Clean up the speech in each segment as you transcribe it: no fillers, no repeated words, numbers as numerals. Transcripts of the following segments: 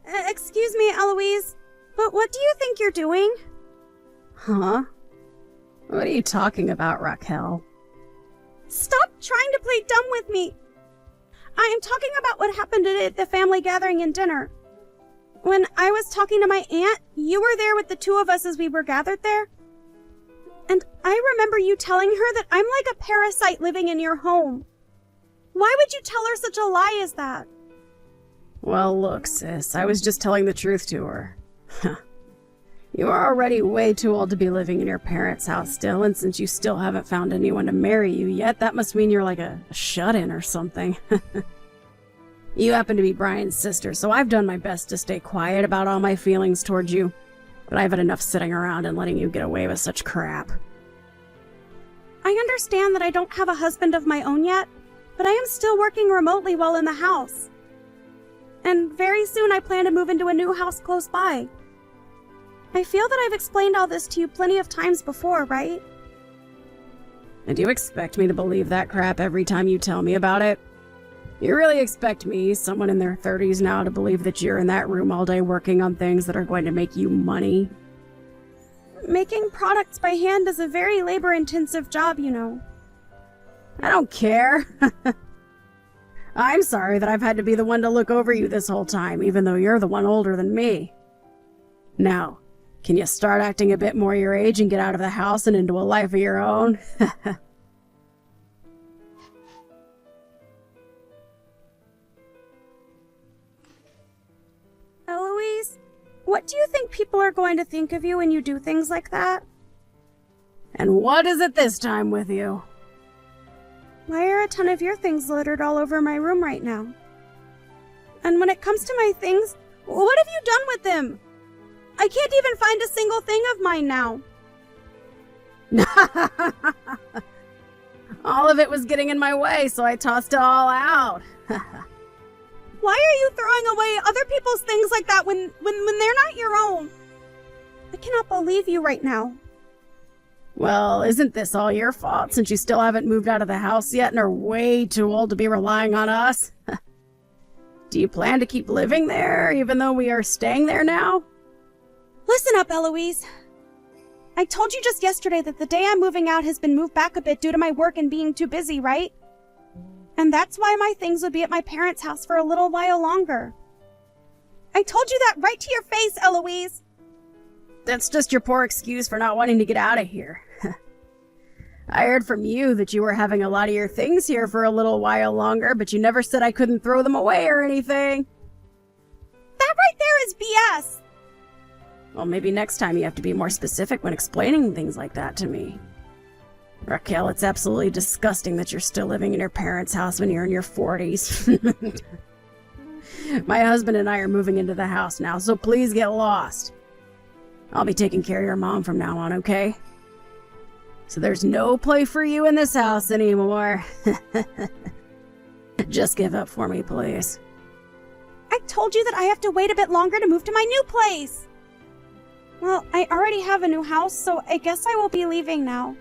Excuse me, Eloise, but what do you think you're doing? Huh? What are you talking about, Raquel? Stop trying to play dumb with me. I am talking about what happened at the family gathering and dinner. When I was talking to my aunt, you were there with the two of us as we were gathered there. And I remember you telling her that I'm like a parasite living in your home. Why would you tell her such a lie as that? Well, look, sis, I was just telling the truth to her. You are already way too old to be living in your parents' house still, and since you still haven't found anyone to marry you yet, that must mean you're like a shut-in or something. You happen to be Brian's sister, so I've done my best to stay quiet about all my feelings towards you, but I've had enough sitting around and letting you get away with such crap. I understand that I don't have a husband of my own yet, but I am still working remotely while in the house. And very soon I plan to move into a new house close by. I feel that I've explained all this to you plenty of times before, right? And you expect me to believe that crap every time you tell me about it? You really expect me, someone in their 30s now, to believe that you're in that room all day working on things that are going to make you money? Making products by hand is a very labor-intensive job, you know. I don't care. I'm sorry that I've had to be the one to look over you this whole time, even though you're the one older than me. Now, can you start acting a bit more your age and get out of the house and into a life of your own? Eloise, what do you think people are going to think of you when you do things like that? And what is it this time with you? Why are a ton of your things littered all over my room right now? And when it comes to my things, what have you done with them? I can't even find a single thing of mine now. All of it was getting in my way, so I tossed it all out. Why are you throwing away other people's things like that when they're not your own? I cannot believe you right now. Well, isn't this all your fault since you still haven't moved out of the house yet and are way too old to be relying on us? Do you plan to keep living there even though we are staying there now? Listen up, Eloise. I told you just yesterday that the day I'm moving out has been moved back a bit due to my work and being too busy, right? And that's why my things would be at my parents' house for a little while longer. I told you that right to your face, Eloise. That's just your poor excuse for not wanting to get out of here. I heard from you that you were having a lot of your things here for a little while longer, but you never said I couldn't throw them away or anything. That right there is BS. Well, maybe next time you have to be more specific when explaining things like that to me. Raquel, it's absolutely disgusting that you're still living in your parents' house when you're in your 40s. My husband and I are moving into the house now, so please get lost. I'll be taking care of your mom from now on, okay? So there's no play for you in this house anymore. Just give up for me, please. I told you that I have to wait a bit longer to move to my new place. Well, I already have a new house, so I guess I will be leaving now.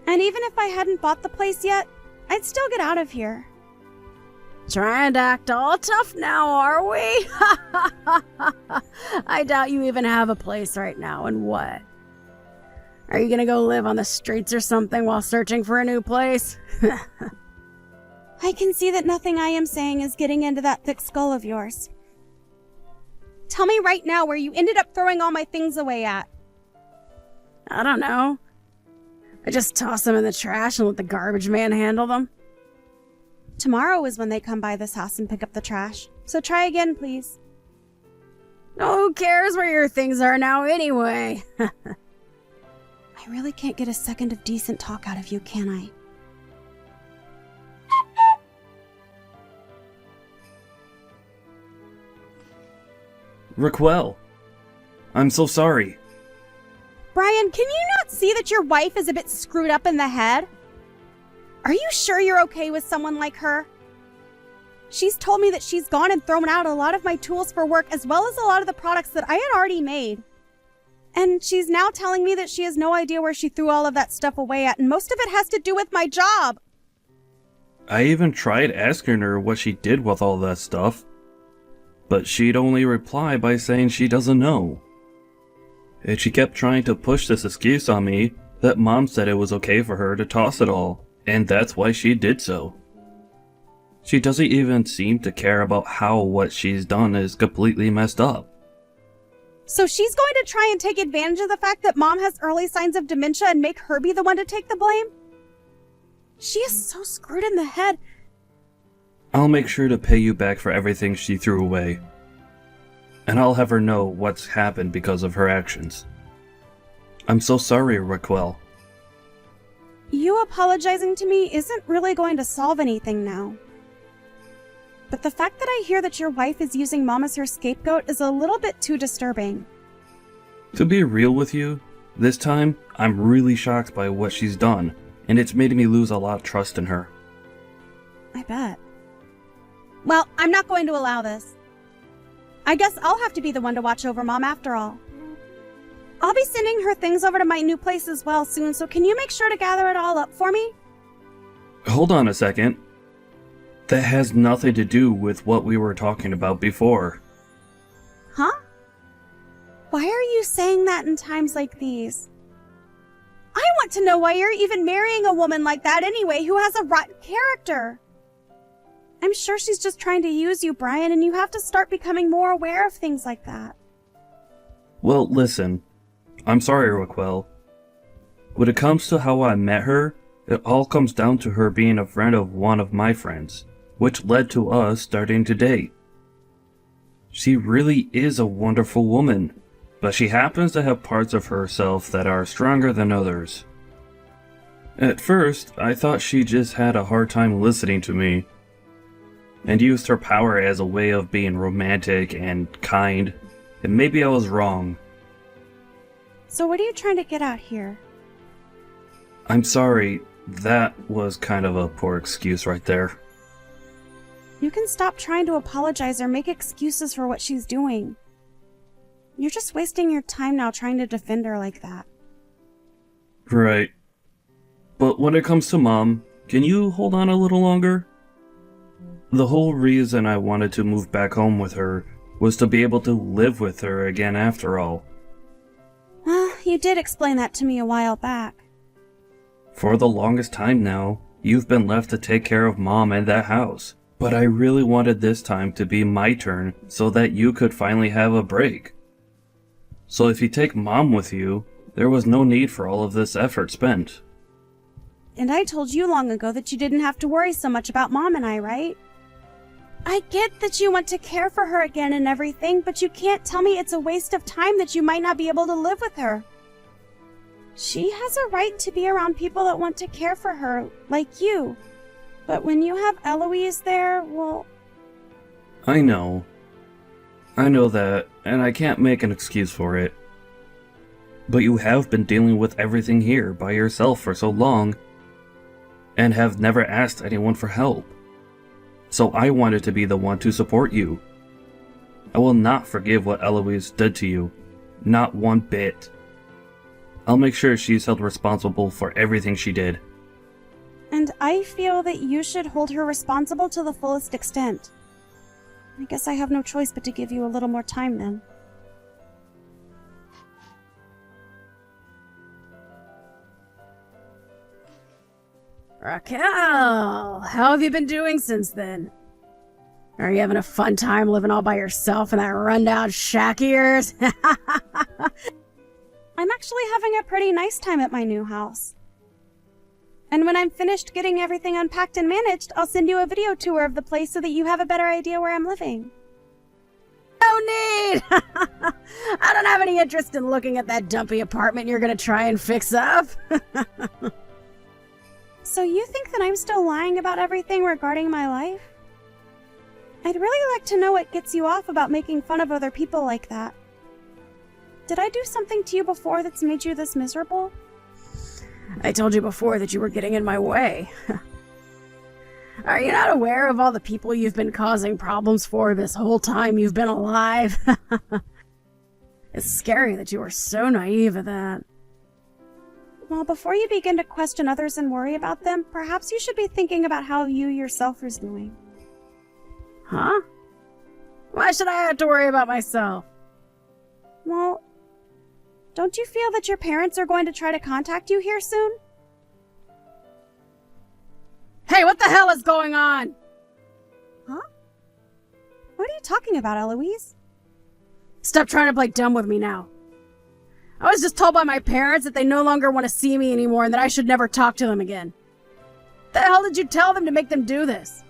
And even if I hadn't bought the place yet, I'd still get out of here. Trying to act all tough now, are we? I doubt you even have a place right now, and what? Are you gonna go live on the streets or something while searching for a new place? I can see that nothing I am saying is getting into that thick skull of yours. Tell me right now where you ended up throwing all my things away at. I don't know. I just toss them in the trash and let the garbage man handle them. Tomorrow is when they come by this house and pick up the trash, so try again, please. Who cares where your things are now anyway? I really can't get a second of decent talk out of you, can I? Raquel, I'm so sorry. Brian, can you not see that your wife is a bit screwed up in the head? Are you sure you're okay with someone like her? She's told me that she's gone and thrown out a lot of my tools for work as well as a lot of the products that I had already made. And she's now telling me that she has no idea where she threw all of that stuff away at, and most of it has to do with my job. I even tried asking her what she did with all that stuff. but she'd only reply by saying she doesn't know. And she kept trying to push this excuse on me that Mom said it was okay for her to toss it all, and that's why she did so. She doesn't even seem to care about how what she's done is completely messed up. So she's going to try and take advantage of the fact that Mom has early signs of dementia and make her be the one to take the blame? She is so screwed in the head. I'll make sure to pay you back for everything she threw away. And I'll have her know what's happened because of her actions. I'm so sorry, Raquel. You apologizing to me isn't really going to solve anything now. But the fact that I hear that your wife is using Mom as her scapegoat is a little bit too disturbing. To be real with you, this time I'm really shocked by what she's done, and it's made me lose a lot of trust in her. I bet. Well, I'm not going to allow this. I guess I'll have to be the one to watch over Mom after all. I'll be sending her things over to my new place as well soon, so can you make sure to gather it all up for me? Hold on a second. That has nothing to do with what we were talking about before. Huh? Why are you saying that in times like these? I want to know why you're even marrying a woman like that anyway, who has a rotten character. I'm sure she's just trying to use you, Brian, and you have to start becoming more aware of things like that. Well, listen. I'm sorry, Raquel. When it comes to how I met her, it all comes down to her being a friend of one of my friends, which led to us starting to date. She really is a wonderful woman, but she happens to have parts of herself that are stronger than others. At first, I thought she just had a hard time listening to me, and used her power as a way of being romantic and kind, and maybe I was wrong. So what are you trying to get at here? I'm sorry, that was kind of a poor excuse right there. You can stop trying to apologize or make excuses for what she's doing. You're just wasting your time now trying to defend her like that. Right. But when it comes to Mom, can you hold on a little longer? The whole reason I wanted to move back home with her was to be able to live with her again after all. Well, you did explain that to me a while back. For the longest time now, you've been left to take care of Mom and that house. But I really wanted this time to be my turn so that you could finally have a break. So if you take Mom with you, there was no need for all of this effort spent. And I told you long ago that you didn't have to worry so much about Mom and I, right? I get that you want to care for her again and everything, but you can't tell me it's a waste of time that you might not be able to live with her. She has a right to be around people that want to care for her, like you. But when you have Eloise there, well... I know that, and I can't make an excuse for it. But you have been dealing with everything here by yourself for so long, and have never asked anyone for help. So I wanted to be the one to support you. I will not forgive what Eloise did to you. Not one bit. I'll make sure she's held responsible for everything she did. And I feel that you should hold her responsible to the fullest extent. I guess I have no choice but to give you a little more time then. Raquel, how have you been doing since then? Are you having a fun time living all by yourself in that rundown shack of yours? I'm actually having a pretty nice time at my new house. And when I'm finished getting everything unpacked and managed, I'll send you a video tour of the place so that you have a better idea where I'm living. No need! I don't have any interest in looking at that dumpy apartment you're gonna try and fix up. So you think that I'm still lying about everything regarding my life? I'd really like to know what gets you off about making fun of other people like that. Did I do something to you before that's made you this miserable? I told you before that you were getting in my way. Are you not aware of all the people you've been causing problems for this whole time you've been alive? It's scary that you were so naive at that. Well, before you begin to question others and worry about them, perhaps you should be thinking about how you yourself are doing. Huh? Why should I have to worry about myself? Well, don't you feel that your parents are going to try to contact you here soon? Hey, what the hell is going on? Huh? What are you talking about, Eloise? Stop trying to play dumb with me now. I was just told by my parents that they no longer want to see me anymore and that I should never talk to them again. The hell did you tell them to make them do this?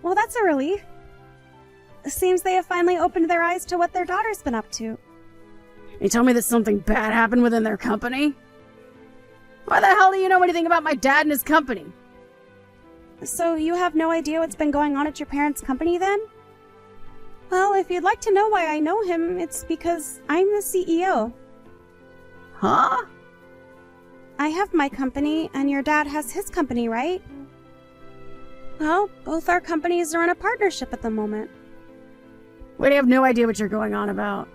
Well, that's a relief. It seems they have finally opened their eyes to what their daughter's been up to. You told me that something bad happened within their company? Why the hell do you know anything about my dad and his company? So you have no idea what's been going on at your parents' company then? Well, if you'd like to know why I know him, it's because I'm the CEO. Huh? I have my company, and your dad has his company, right? Well, both our companies are in a partnership at the moment. We have no idea what you're going on about.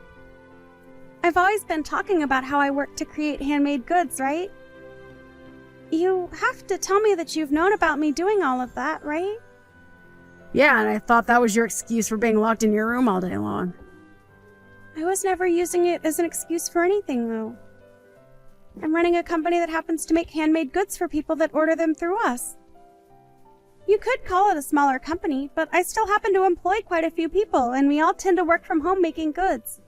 I've always been talking about how I work to create handmade goods, right? You have to tell me that you've known about me doing all of that, right? Yeah, and I thought that was your excuse for being locked in your room all day long. I was never using it as an excuse for anything, though. I'm running a company that happens to make handmade goods for people that order them through us. You could call it a smaller company, but I still happen to employ quite a few people, and we all tend to work from home making goods.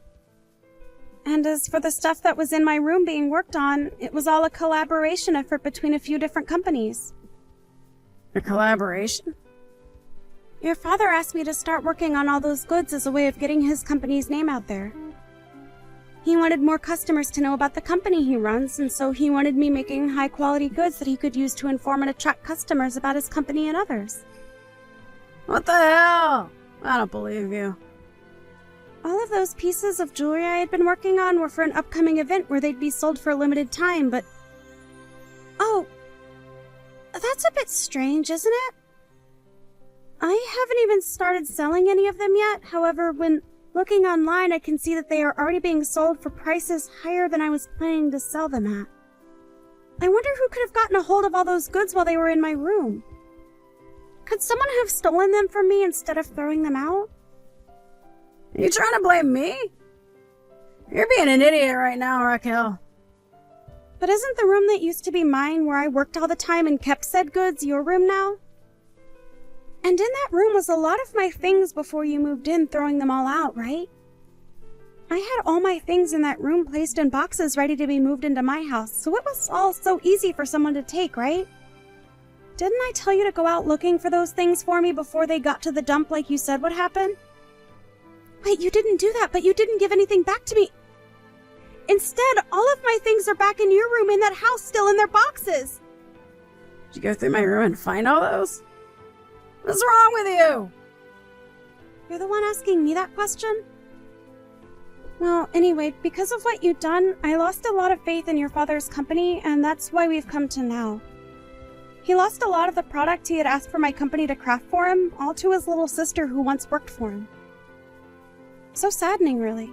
And as for the stuff that was in my room being worked on, it was all a collaboration effort between a few different companies. A collaboration? Your father asked me to start working on all those goods as a way of getting his company's name out there. He wanted more customers to know about the company he runs, and so he wanted me making high-quality goods that he could use to inform and attract customers about his company and others. What the hell? I don't believe you. All of those pieces of jewelry I had been working on were for an upcoming event where they'd be sold for a limited time, but... Oh, that's a bit strange, isn't it? I haven't even started selling any of them yet. However, when looking online, I can see that they are already being sold for prices higher than I was planning to sell them at. I wonder who could have gotten a hold of all those goods while they were in my room. Could someone have stolen them from me instead of throwing them out? Are you trying to blame me? You're being an idiot right now, Raquel. But isn't the room that used to be mine, where I worked all the time and kept said goods, your room now? And in that room was a lot of my things before you moved in, throwing them all out, right? I had all my things in that room placed in boxes ready to be moved into my house, so it was all so easy for someone to take, right? Didn't I tell you to go out looking for those things for me before they got to the dump like you said would happen? Wait, you didn't do that, but you didn't give anything back to me. Instead, all of my things are back in your room in that house, still in their boxes. Did you go through my room and find all those? What's wrong with you? You're the one asking me that question? Well, anyway, because of what you'd done, I lost a lot of faith in your father's company, and that's why we've come to now. He lost a lot of the product he had asked for my company to craft for him, all to his little sister who once worked for him. So saddening, really.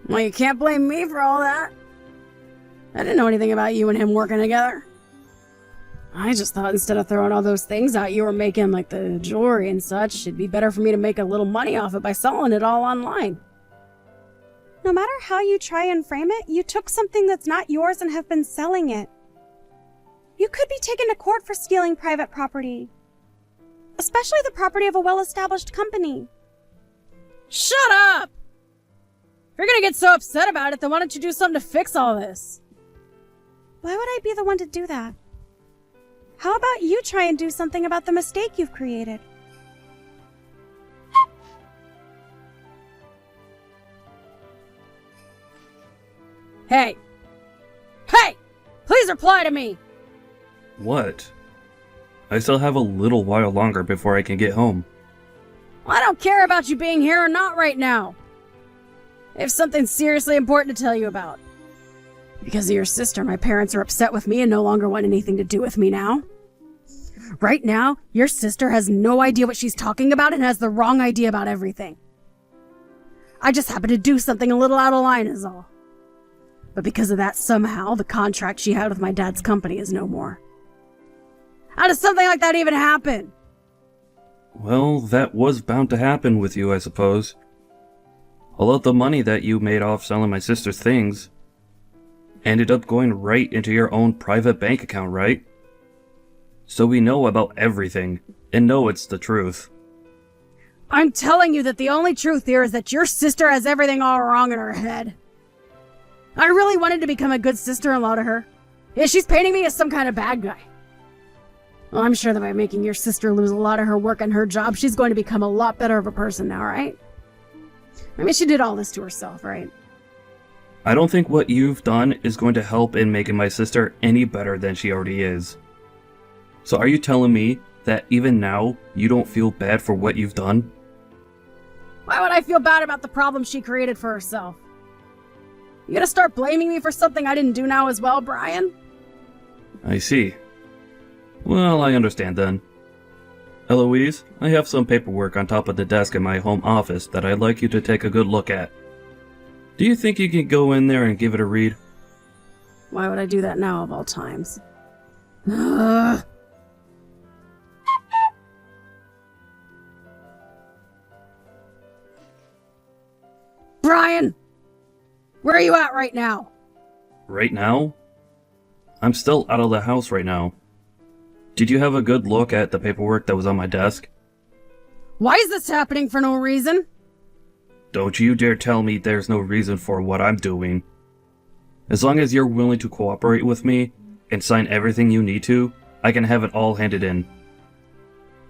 Well, you can't blame me for all that. I didn't know anything about you and him working together. I just thought instead of throwing all those things out you were making, like the jewelry and such, it'd be better for me to make a little money off it by selling it all online. No matter how you try and frame it, you took something that's not yours and have been selling it. You could be taken to court for stealing private property. Especially the property of a well-established company. Shut up! If you're gonna get so upset about it, then why don't you do something to fix all this? Why would I be the one to do that? How about you try and do something about the mistake you've created? Hey! Hey! Please reply to me! What? I still have a little while longer before I can get home. I don't care about you being here or not right now. I have something seriously important to tell you about. Because of your sister, my parents are upset with me and no longer want anything to do with me now. Right now, your sister has no idea what she's talking about and has the wrong idea about everything. I just happened to do something a little out of line is all. But because of that, somehow, the contract she had with my dad's company is no more. How does something like that even happen? Well, that was bound to happen with you, I suppose. All of the money that you made off selling my sister's things ended up going right into your own private bank account, right? So we know about everything, and know it's the truth. I'm telling you that the only truth here is that your sister has everything all wrong in her head. I really wanted to become a good sister-in-law to her. Yeah, she's painting me as some kind of bad guy. Well, I'm sure that by making your sister lose a lot of her work and her job, she's going to become a lot better of a person now, right? I mean, she did all this to herself, right? I don't think what you've done is going to help in making my sister any better than she already is. So are you telling me that even now, you don't feel bad for what you've done? Why would I feel bad about the problem she created for herself? You gonna start blaming me for something I didn't do now as well, Brian? I see. Well, I understand then. Eloise, I have some paperwork on top of the desk in my home office that I'd like you to take a good look at. Do you think you can go in there and give it a read? Why would I do that now of all times? Ugh. Brian! Where are you at right now? Right now? I'm still out of the house right now. Did you have a good look at the paperwork that was on my desk? Why is this happening for no reason? Don't you dare tell me there's no reason for what I'm doing. As long as you're willing to cooperate with me and sign everything you need to, I can have it all handed in.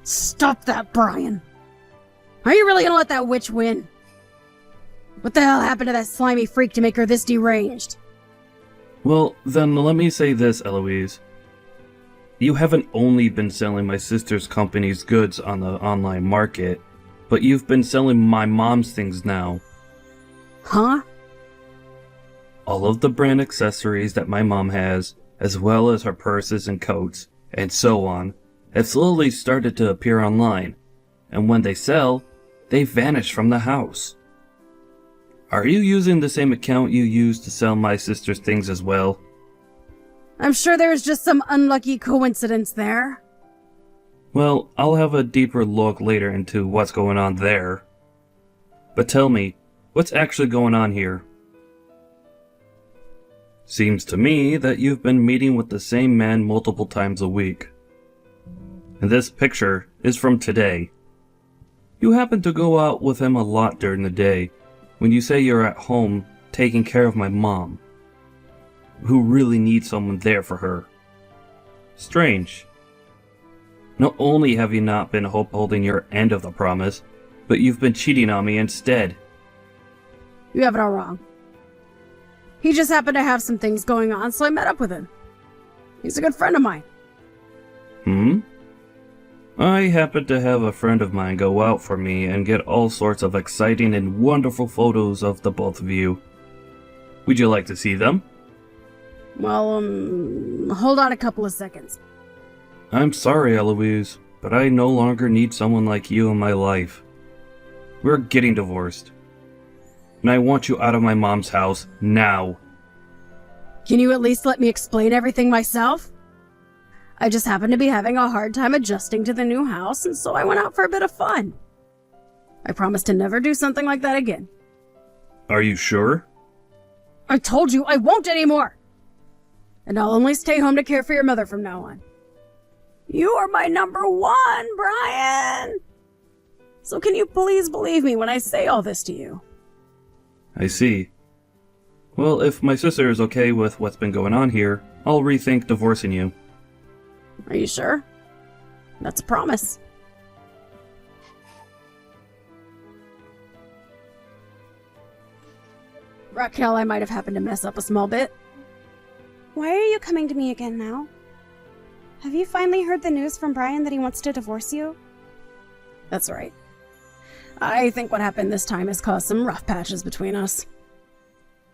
Stop that, Brian. Are you really gonna let that witch win? What the hell happened to that slimy freak to make her this deranged? Well, then let me say this, Eloise. You haven't only been selling my sister's company's goods on the online market, but you've been selling my mom's things now. Huh? All of the brand accessories that my mom has, as well as her purses and coats, and so on, have slowly started to appear online, and when they sell, they vanish from the house. Are you using the same account you used to sell my sister's things as well? I'm sure there's just some unlucky coincidence there. Well, I'll have a deeper look later into what's going on there. But tell me, what's actually going on here? Seems to me that you've been meeting with the same man multiple times a week. And this picture is from today. You happen to go out with him a lot during the day, when you say you're at home taking care of my mom, who really needs someone there for her. Strange. Not only have you not been upholding your end of the promise, but you've been cheating on me instead. You have it all wrong. He just happened to have some things going on, so I met up with him. He's a good friend of mine. I happen to have a friend of mine go out for me and get all sorts of exciting and wonderful photos of the both of you. Would you like to see them? Well, hold on a couple of seconds. I'm sorry, Eloise, but I no longer need someone like you in my life. We're getting divorced. And I want you out of my mom's house now. Can you at least let me explain everything myself? I just happened to be having a hard time adjusting to the new house, and so I went out for a bit of fun. I promise to never do something like that again. Are you sure? I told you I won't anymore! And I'll only stay home to care for your mother from now on. You are my number one, Brian! So can you please believe me when I say all this to you? I see. Well, if my sister is okay with what's been going on here, I'll rethink divorcing you. Are you sure? That's a promise. Raquel, I might have happened to mess up a small bit. Why are you coming to me again now? Have you finally heard the news from Brian that he wants to divorce you? That's right. I think what happened this time has caused some rough patches between us.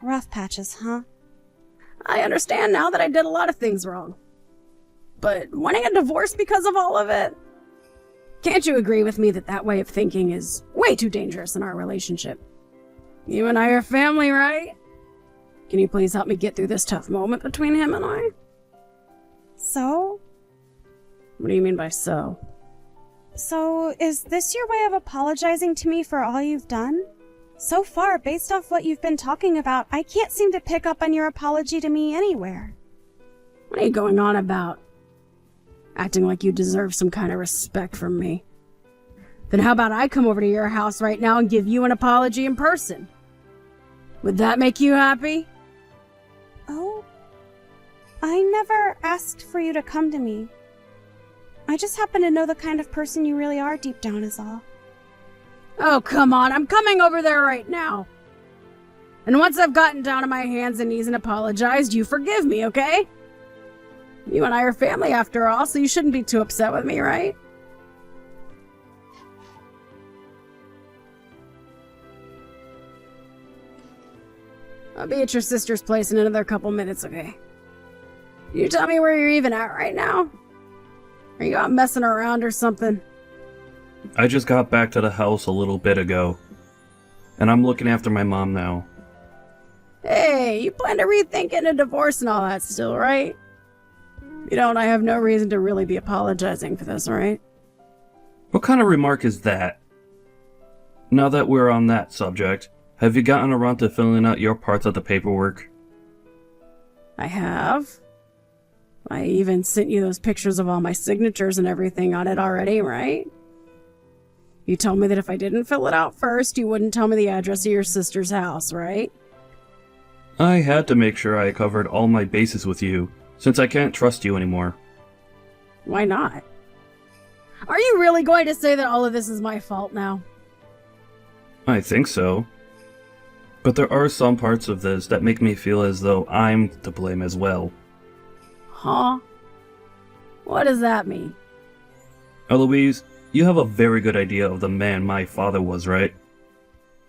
Rough patches, huh? I understand now that I did a lot of things wrong. But wanting a divorce because of all of it? Can't you agree with me that that way of thinking is way too dangerous in our relationship? You and I are family, right? Can you please help me get through this tough moment between him and I? So? What do you mean by so? So, is this your way of apologizing to me for all you've done? So far, based off what you've been talking about, I can't seem to pick up on your apology to me anywhere. What are you going on about? Acting like you deserve some kind of respect from me. Then how about I come over to your house right now and give you an apology in person? Would that make you happy? Oh, I never asked for you to come to me. I just happen to know the kind of person you really are deep down is all. Oh, come on, I'm coming over there right now. And once I've gotten down on my hands and knees and apologized, you forgive me, okay? You and I are family after all, so you shouldn't be too upset with me, right? I'll be at your sister's place in another couple minutes, okay? Can you tell me where you're even at right now? Are you out messing around or something? I just got back to the house a little bit ago, and I'm looking after my mom now. Hey, you plan to rethink getting a divorce and all that still, right? You don't, I have no reason to really be apologizing for this, right? What kind of remark is that? Now that we're on that subject, have you gotten around to filling out your parts of the paperwork? I have. I even sent you those pictures of all my signatures and everything on it already, right? You told me that if I didn't fill it out first, you wouldn't tell me the address of your sister's house, right? I had to make sure I covered all my bases with you, since I can't trust you anymore. Why not? Are you really going to say that all of this is my fault now? I think so. But there are some parts of this that make me feel as though I'm to blame as well. Huh? What does that mean? Eloise, you have a very good idea of the man my father was, right?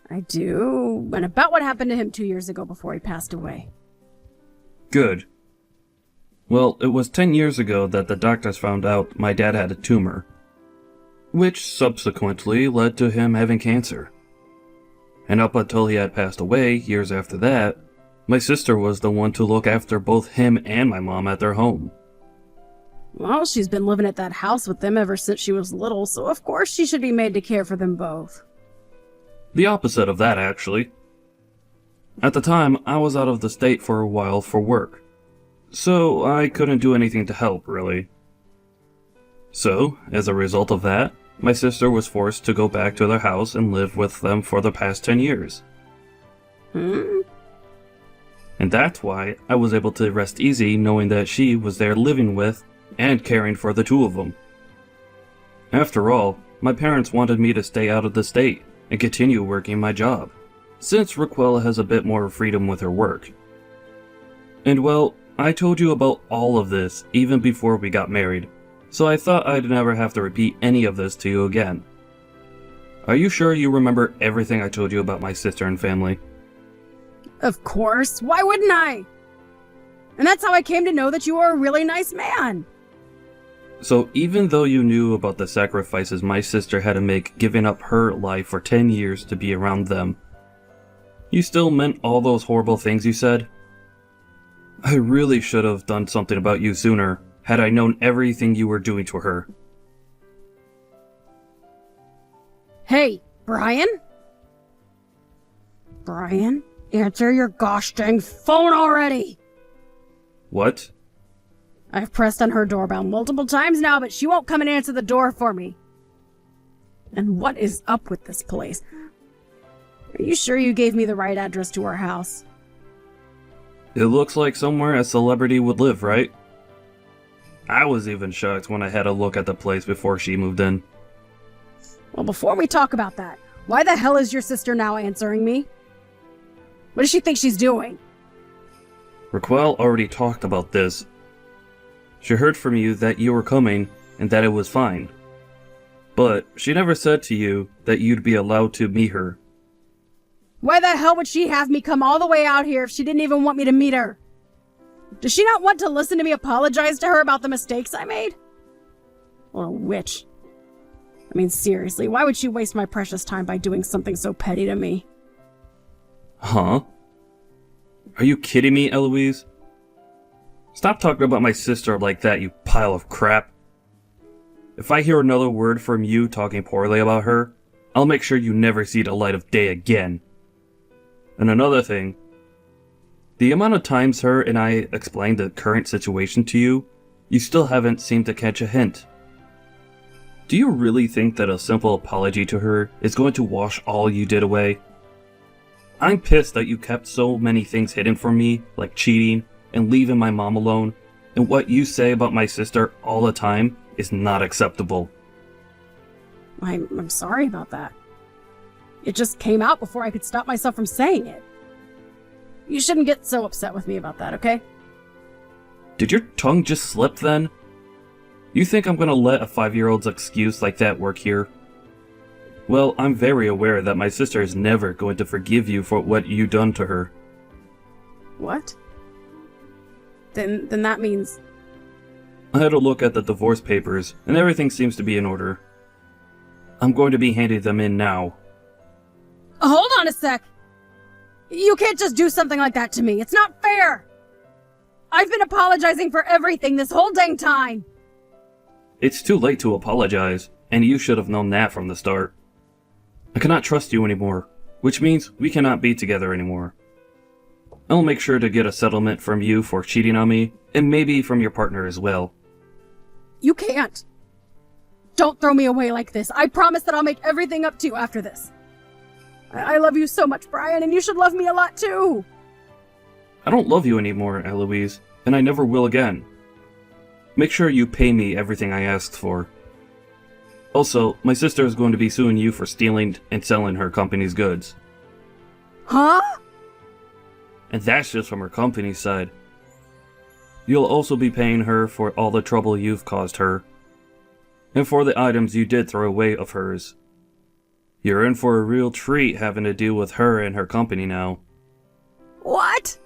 I do, and about what happened to him 2 years ago before he passed away. Good. Well, it was 10 years ago that the doctors found out my dad had a tumor, which subsequently led to him having cancer. And up until he had passed away, years after that, my sister was the one to look after both him and my mom at their home. Well, she's been living at that house with them ever since she was little, so of course she should be made to care for them both. The opposite of that, actually. At the time, I was out of the state for a while for work, so I couldn't do anything to help, really. So, as a result of that, my sister was forced to go back to their house and live with them for the past 10 years. And that's why I was able to rest easy knowing that she was there living with and caring for the two of them. After all, my parents wanted me to stay out of the state and continue working my job, since Raquel has a bit more freedom with her work. And well, I told you about all of this even before we got married, so I thought I'd never have to repeat any of this to you again. Are you sure you remember everything I told you about my sister and family? Of course, why wouldn't I? And that's how I came to know that you were a really nice man. So even though you knew about the sacrifices my sister had to make giving up her life for 10 years to be around them, you still meant all those horrible things you said? I really should have done something about you sooner, had I known everything you were doing to her. Hey, Brian? Brian, answer your gosh dang phone already! What? I've pressed on her doorbell multiple times now, but she won't come and answer the door for me. And what is up with this place? Are you sure you gave me the right address to her house? It looks like somewhere a celebrity would live, right? I was even shocked when I had a look at the place before she moved in. Well, before we talk about that, why the hell is your sister now answering me? What does she think she's doing? Raquel already talked about this. She heard from you that you were coming and that it was fine. But she never said to you that you'd be allowed to meet her. Why the hell would she have me come all the way out here if she didn't even want me to meet her? Does she not want to listen to me apologize to her about the mistakes I made? What a witch. I mean, seriously, why would she waste my precious time by doing something so petty to me? Huh? Are you kidding me, Eloise? Stop talking about my sister like that, you pile of crap. if I hear another word from you talking poorly about her, I'll make sure you never see the light of day again. And another thing, the amount of times her and I explained the current situation to you, you still haven't seemed to catch a hint. Do you really think that a simple apology to her is going to wash all you did away? I'm pissed that you kept so many things hidden from me, like cheating and leaving my mom alone, and what you say about my sister all the time is not acceptable. I'm sorry about that. It just came out before I could stop myself from saying it. You shouldn't get so upset with me about that, okay? Did your tongue just slip then? You think I'm gonna let a 5-year-old's excuse like that work here? Well, I'm very aware that my sister is never going to forgive you for what you done to her. What? Then that means... I had a look at the divorce papers, and everything seems to be in order. I'm going to be handing them in now. Hold on a sec! You can't just do something like that to me. It's not fair! I've been apologizing for everything this whole dang time! It's too late to apologize, and you should have known that from the start. I cannot trust you anymore, which means we cannot be together anymore. I'll make sure to get a settlement from you for cheating on me, and maybe from your partner as well. You can't! Don't throw me away like this. I promise that I'll make everything up to you after this. I love you so much, Brian, and you should love me a lot too! I don't love you anymore, Eloise, and I never will again. Make sure you pay me everything I asked for. Also, my sister is going to be suing you for stealing and selling her company's goods. Huh? And that's just from her company's side. You'll also be paying her for all the trouble you've caused her, and for the items you did throw away of hers. You're in for a real treat having to deal with her and her company now. What?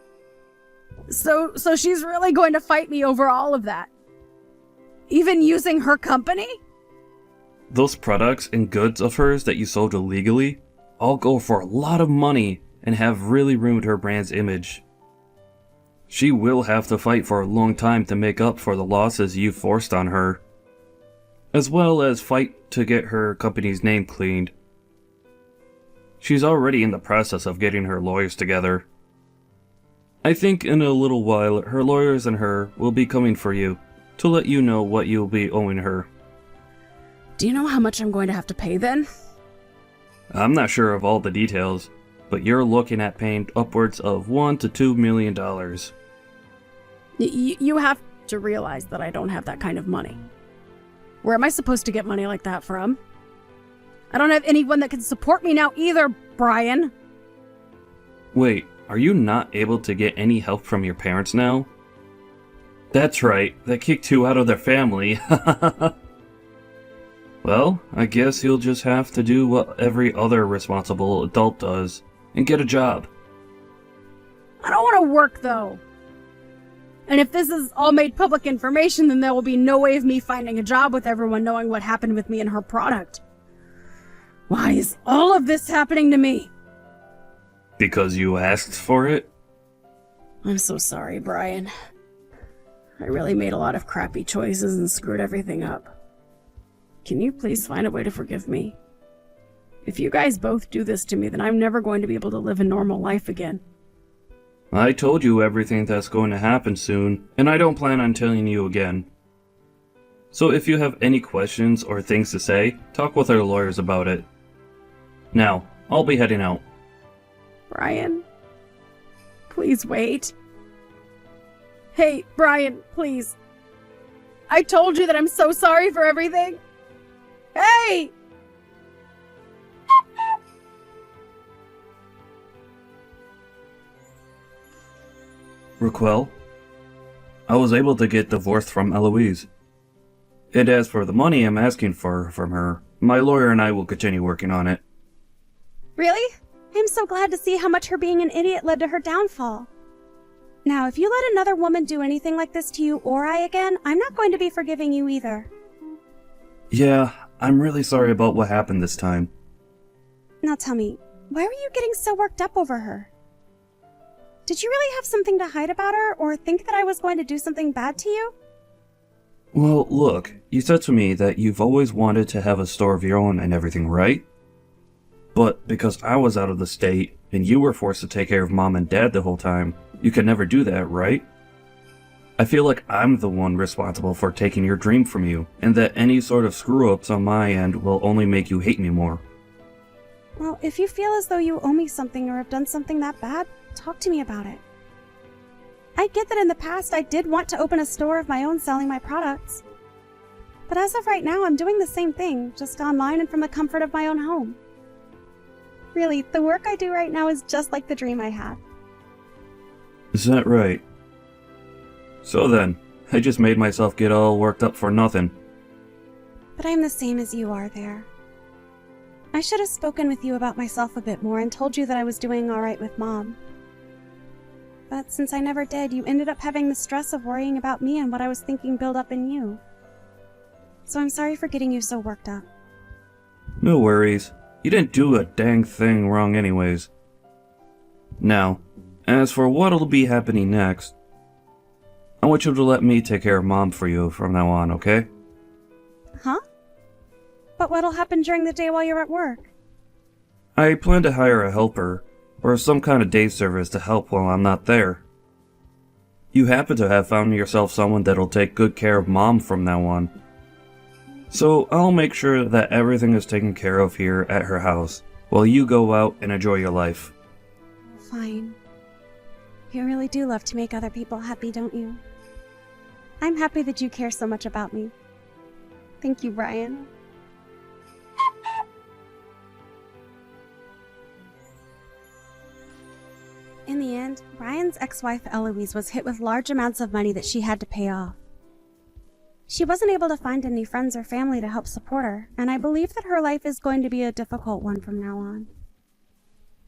So she's really going to fight me over all of that? Even using her company? Those products and goods of hers that you sold illegally all go for a lot of money and have really ruined her brand's image. She will have to fight for a long time to make up for the losses you forced on her, as well as fight to get her company's name cleaned. She's already in the process of getting her lawyers together. I think in a little while her lawyers and her will be coming for you to let you know what you'll be owing her. Do you know how much I'm going to have to pay then? I'm not sure of all the details, but you're looking at paying upwards of $1 to $2 million. You have to realize that I don't have that kind of money. Where am I supposed to get money like that from? I don't have anyone that can support me now either, Brian. Wait, are you not able to get any help from your parents now? That's right, they kicked you out of their family. Well, I guess you'll just have to do what every other responsible adult does, and get a job. I don't want to work, though. And if this is all made public information, then there will be no way of me finding a job with everyone knowing what happened with me and her product. Why is all of this happening to me? Because you asked for it? I'm so sorry, Brian. I really made a lot of crappy choices and screwed everything up. Can you please find a way to forgive me? If you guys both do this to me, then I'm never going to be able to live a normal life again. I told you everything that's going to happen soon, and I don't plan on telling you again. So if you have any questions or things to say, talk with our lawyers about it. Now, I'll be heading out. Brian, please wait. Hey, Brian, please. I told you that I'm so sorry for everything. Hey! Raquel, I was able to get divorced from Eloise. And as for the money I'm asking for from her, my lawyer and I will continue working on it. Really? I'm so glad to see how much her being an idiot led to her downfall. Now, if you let another woman do anything like this to you or I again, I'm not going to be forgiving you either. Yeah, I'm really sorry about what happened this time. Now tell me, why were you getting so worked up over her? Did you really have something to hide about her, or think that I was going to do something bad to you? Well, look, you said to me that you've always wanted to have a store of your own and everything, right? But because I was out of the state, and you were forced to take care of Mom and Dad the whole time, you could never do that, right? I feel like I'm the one responsible for taking your dream from you, and that any sort of screw-ups on my end will only make you hate me more. Well, if you feel as though you owe me something or have done something that bad, talk to me about it. I get that in the past I did want to open a store of my own selling my products. But as of right now, I'm doing the same thing, just online and from the comfort of my own home. Really, the work I do right now is just like the dream I had. Is that right? So then, I just made myself get all worked up for nothing. But I'm the same as you are there. I should have spoken with you about myself a bit more and told you that I was doing all right with Mom. But since I never did, you ended up having the stress of worrying about me and what I was thinking build up in you. So I'm sorry for getting you so worked up. No worries. You didn't do a dang thing wrong anyways. Now, as for what'll be happening next, I want you to let me take care of Mom for you from now on, okay? Huh? But what'll happen during the day while you're at work? I plan to hire a helper, or some kind of day service to help while I'm not there. You happen to have found yourself someone that'll take good care of Mom from now on. So I'll make sure that everything is taken care of here at her house, while you go out and enjoy your life. Fine. You really do love to make other people happy, don't you? I'm happy that you care so much about me. Thank you, Brian. In the end, Brian's ex-wife Eloise was hit with large amounts of money that she had to pay off. She wasn't able to find any friends or family to help support her, and I believe that her life is going to be a difficult one from now on.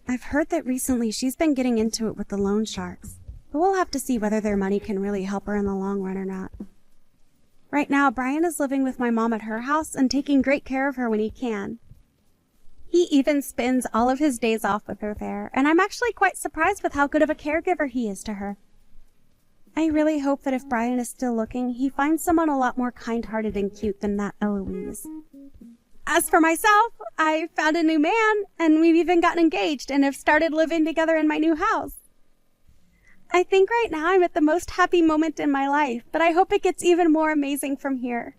I've heard that recently she's been getting into it with the loan sharks, but we'll have to see whether their money can really help her in the long run or not. Right now, Brian is living with my mom at her house and taking great care of her when he can. He even spends all of his days off with her there, and I'm actually quite surprised with how good of a caregiver he is to her. I really hope that if Brian is still looking, he finds someone a lot more kind-hearted and cute than that Eloise. As for myself, I found a new man, and we've even gotten engaged and have started living together in my new house. I think right now I'm at the most happy moment in my life, but I hope it gets even more amazing from here.